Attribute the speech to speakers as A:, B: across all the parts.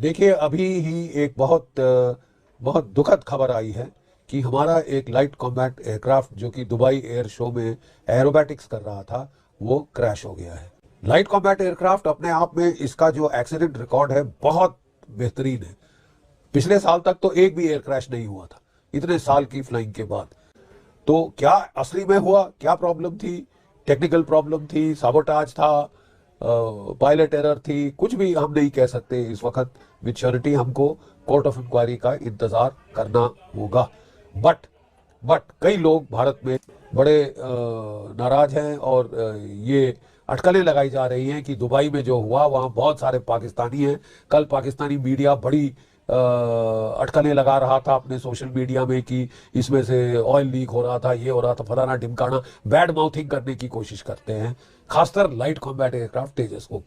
A: देखिए, अभी ही एक बहुत दुखद खबर आई है कि हमारा एक लाइट कॉम्बैट एयरक्राफ्ट जो कि दुबई एयर शो में एरोबैटिक्स कर रहा था, वो क्रैश हो गया है। लाइट कॉम्बैट एयरक्राफ्ट अपने आप में इसका जो एक्सीडेंट रिकॉर्ड है बहुत बेहतरीन है। पिछले साल तक तो एक भी एयर क्रैश नहीं हुआ था इतने साल की फ्लाइंग के बाद। तो क्या असली में हुआ, क्या प्रॉब्लम थी, टेक्निकल प्रॉब्लम थी, साबोटाज था, पायलट एरर थी, कुछ भी हम नहीं कह सकते इस वक्त। विद श्योरिटी हमको कोर्ट ऑफ इंक्वायरी का इंतजार करना होगा। बट कई लोग भारत में बड़े नाराज हैं और ये अटकलें लगाई जा रही हैं कि दुबई में जो हुआ वहाँ बहुत सारे पाकिस्तानी हैं। कल पाकिस्तानी मीडिया बड़ी अटकलें लगा रहा था अपने सोशल मीडिया में कि इसमें से ऑयल लीक हो रहा था, ये हो रहा था, फलाना ढिमकाना, बैड माउथिंग करने की कोशिश करते हैं, खासकर लाइट कॉम्बैट एयरक्राफ्ट तेजस को।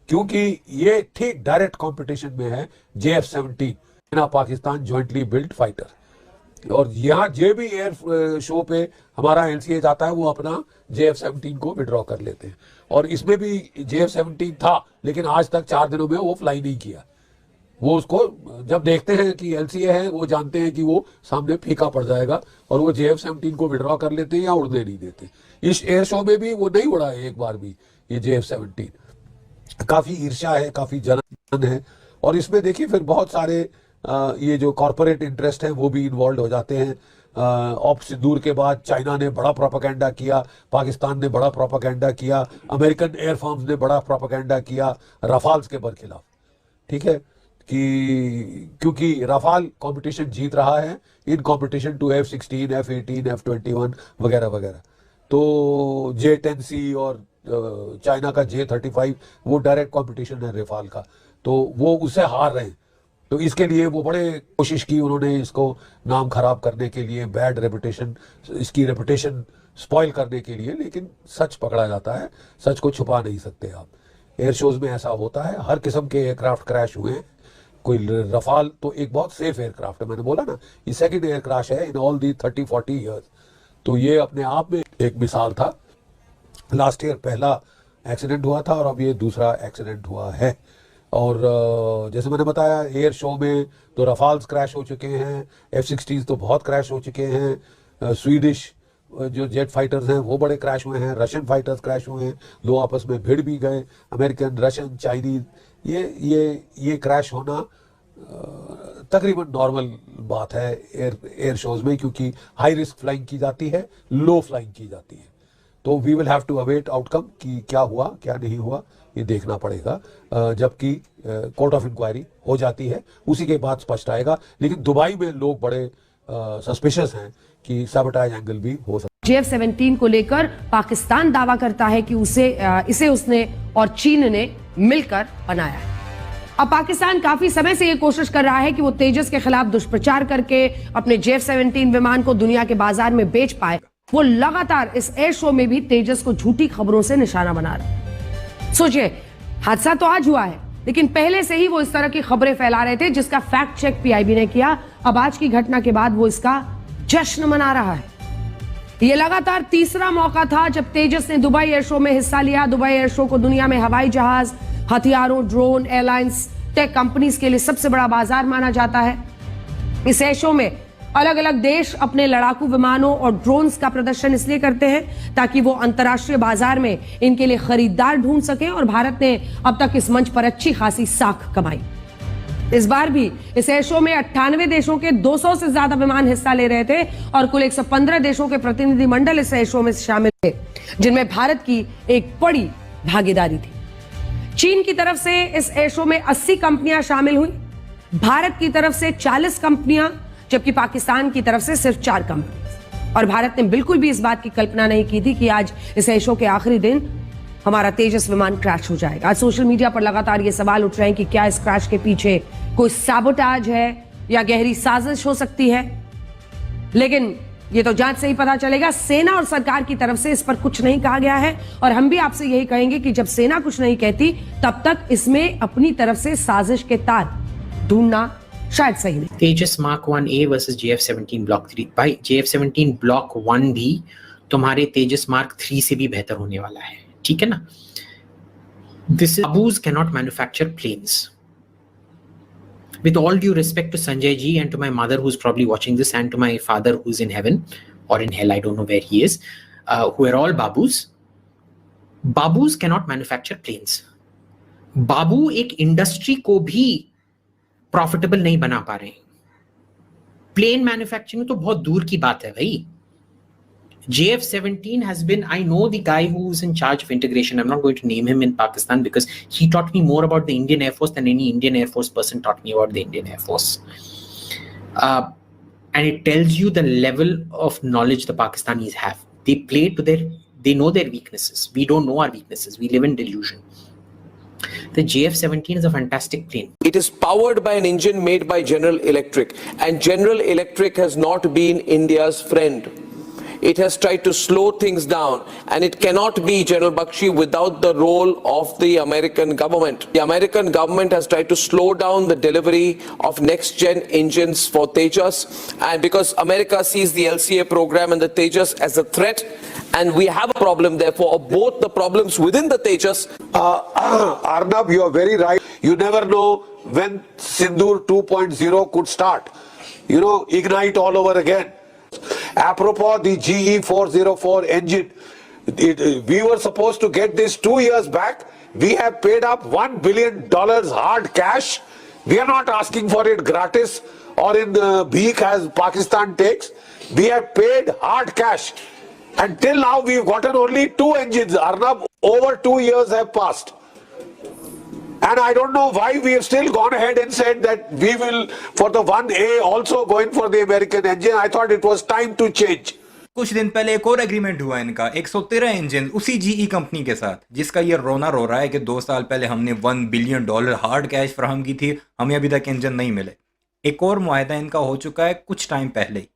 A: क्योंकि ये ठीक डायरेक्ट कंपटीशन में है JF-17 ना पाकिस्तान जॉइंटली बिल्ट फाइटर। और यहाँ जे भी एयर शो पे हमारा LCA जाता है वो अपना JF-17 को विड्रॉ कर लेते हैं। और इसमें भी JF-17 था लेकिन आज तक 4 दिनों में वो फ्लाई नहीं किया। वो उसको जब देखते हैं कि LCA है वो जानते हैं कि वो सामने फीका पड़ जाएगा और वो JF-17 को विड्रॉ कर लेते हैं या उड़ने नहीं देते। इस एयर शो में भी वो नहीं उड़ा है एक बार भी ये JF-17। काफी ईर्ष्या है, काफी जलन है। और इसमें देखिए फिर बहुत सारे ये जो कॉरपोरेट इंटरेस्ट हैं वो भी इन्वॉल्व हो जाते हैं। ऑप्स दूर के बाद चाइना ने बड़ा प्रोपेगेंडा किया, पाकिस्तान ने बड़ा प्रोपेगेंडा किया, अमेरिकन एयर फर्म्स ने बड़ा प्रोपेगेंडा किया रफाल्स के बरखिलाफ। ठीक है कि क्योंकि रफाल कंपटीशन जीत रहा है in competition to F-16, F-18, F-21 वगैरह वगैरह। तो J-10C और चाइना का J-35 वो डायरेक्ट कंपटीशन है रफाल का, तो वो उससे हार रहे हैं। तो इसके लिए वो बड़े कोशिश की उन्होंने इसको नाम खराब करने के लिए, बैड रेपुटेशन, इसकी रेपुटेशन स्पॉइल करने के लिए। लेकिन सच पकड़ा जाता है, सच को छुपा नहीं सकते आप। एयर शोज में ऐसा होता है, हर किस्म के एयरक्राफ्ट क्रैश हुए हैं। कोई रफाल तो एक बहुत सेफ एयरक्राफ्ट है, मैंने बोला ना, ये सेकंड एयर क्रैश है इन ऑल दी 30-40 ईयर्स। तो ये अपने आप में एक मिसाल था। लास्ट ईयर पहला एक्सीडेंट हुआ था और अब ये दूसरा एक्सीडेंट हुआ है। और जैसे मैंने बताया एयर शो में तो रफाल्स क्रैश हो चुके हैं, F-16 तो बहुत क्रैश हो चुके हैं, स्वीडिश जो जेट फाइटर्स हैं वो बड़े क्रैश हुए हैं, रशियन फाइटर्स क्रैश हुए हैं, दो आपस में भिड़ भी गए, अमेरिकन, रशियन, चाइनीज। ये क्रैश होना तकरीबन नॉर्मल बात है एयर शोज में, क्योंकि हाई रिस्क फ्लाइंग की जाती है, लो फ्लाइंग की जाती है। तो we will have to await outcome कि क्या हुआ क्या नहीं हुआ, ये देखना पड़ेगा। जबकि कोर्ट ऑफ इंक्वायरी हो जाती है उसी के बाद स्पष्ट आएगा। लेकिन दुबई में लोग बड़े सस्पिशियस हैं कि सबटाइज एंगल भी हो सकता है।
B: JF-17 को लेकर पाकिस्तान दावा करता है कि इसे उसने और चीन ने मिलकर बनाया है। अब पाकिस्तान काफी समय से यह कोशिश कर रहा है कि वो तेजस के खिलाफ दुष्प्रचार करके अपने JF-17 विमान को दुनिया के बाजार में बेच पाए। वो लगातार इस एयर शो में भी तेजस को झूठी खबरों से निशाना बना रहा है। सोचिए, हादसा तो आज हुआ है लेकिन पहले से ही वो इस तरह की खबरें फैला रहे थे जिसका फैक्ट चेक PIB ने किया। अब आज की घटना के बाद वो इसका जश्न मना रहा है। ये लगातार तीसरा मौका था जब तेजस ने दुबई एयर शो में हिस्सा लिया। दुबई एयर शो को दुनिया में हवाई जहाज, हथियारों, ड्रोन, एयरलाइंस, टेक कंपनीज के लिए सबसे बड़ा बाजार माना जाता है। इस एयर शो में अलग अलग देश अपने लड़ाकू विमानों और ड्रोन्स का प्रदर्शन इसलिए करते हैं ताकि वो अंतर्राष्ट्रीय बाजार में इनके लिए खरीदार ढूंढ सकें। और भारत ने अब तक इस मंच पर अच्छी खासी साख कमाई। इस बार भी इस एयर शो में 98 देशों के 200 से ज्यादा विमान हिस्सा ले रहे थे और कुल 115 देशों के प्रतिनिधिमंडल इस एयर शो में शामिल थे, जिनमें भारत की एक बड़ी भागीदारी थी। चीन की तरफ से इस एयर शो में 80 कंपनियां शामिल हुई, भारत की तरफ से 40 कंपनियां, जबकि पाकिस्तान की तरफ से सिर्फ 4 कंपनी। और भारत ने बिल्कुल भी इस बात की कल्पना नहीं की थी कि आज इस एयर शो के आखिरी दिन हमारा तेजस विमान क्रैश हो जाएगा। आज सोशल मीडिया पर लगातार ये सवाल उठ रहे हैं कि क्या इस क्रैश के पीछे कोई सैबोटाज है या गहरी साजिश हो सकती है। लेकिन ये तो जांच से ही पता चलेगा। सेना और सरकार की तरफ से इस पर कुछ नहीं कहा गया है और हम भी आपसे यही कहेंगे कि जब सेना कुछ नहीं कहती तब तक इसमें अपनी तरफ से साजिश के तार ढूंढना शायद सही नहीं।
C: तेजस Mark 1A versus JF-17 Block 3। भाई JF-17 Block 1 भी तुम्हारे तेजस Mark 3 से भी बेहतर होने वाला है, ठीक है ना। This Abus cannot manufacture planes, With all due respect to Sanjay ji and to my mother who's probably watching this and to my father who's in heaven or in hell, I don't know where he is, who are all babus. Babus cannot manufacture planes. बाबू एक industry को भी profitable नहीं बना पा रहे. Plane manufacturing तो बहुत दूर की बात है भाई. JF-17 has been, I know the guy who's in charge of integration. I'm not going to name him in Pakistan because he taught me more about the Indian Air Force than any Indian Air Force person taught me about the Indian Air Force. And it tells you the level of knowledge the Pakistanis have. They know their weaknesses. We don't know our weaknesses. We live in delusion. The JF-17 is a fantastic plane.
D: It is powered by an engine made by General Electric, and General Electric has not been India's friend. It has tried to slow things down, and it cannot be, General Bakshi, without the role of the American government. The American government has tried to slow down the delivery of next-gen engines for Tejas, and because America sees the LCA program and the Tejas as a threat, and we have a problem, therefore, of both the problems within the Tejas.
A: Arnab, you are very right. You never know when Sindoor 2.0 could start. You know, ignite all over again. Apropos the GE 404 engine, we were supposed to get this 2 years back. We have paid up $1 billion hard cash. We are not asking for it gratis or in bheek as Pakistan takes. We have paid hard cash. Until now we've gotten only 2 engines. Arnab, over 2 years have passed. And I don't know why we have still gone ahead and said that we will, for the 1A, also going for the American engine. I thought it was time to change.
E: कुछ दिन पहले एक और agreement हुआ इनका 113 engine उसी GE company के साथ, जिसका ये रोना रो रहा है कि 2 साल पहले हमने $1 बिलियन हार्ड कैश फराहम की थी, हमें अभी तक इंजन नहीं मिले. एक और मुआहदा इनका हो चुका है कुछ टाइम पहले ही.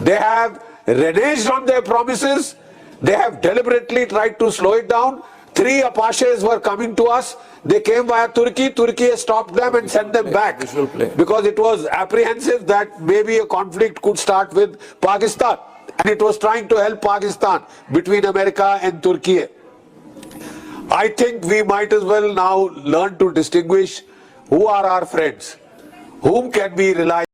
A: They have reneged on their promises. They have deliberately tried to slow it down. 3 Apaches were coming to us. They came via Turkey. Turkey stopped them and sent them back because it was apprehensive that maybe a conflict could start with Pakistan, and it was trying to help Pakistan between America and Turkey. I think we might as well now learn to distinguish who are our friends, whom can we rely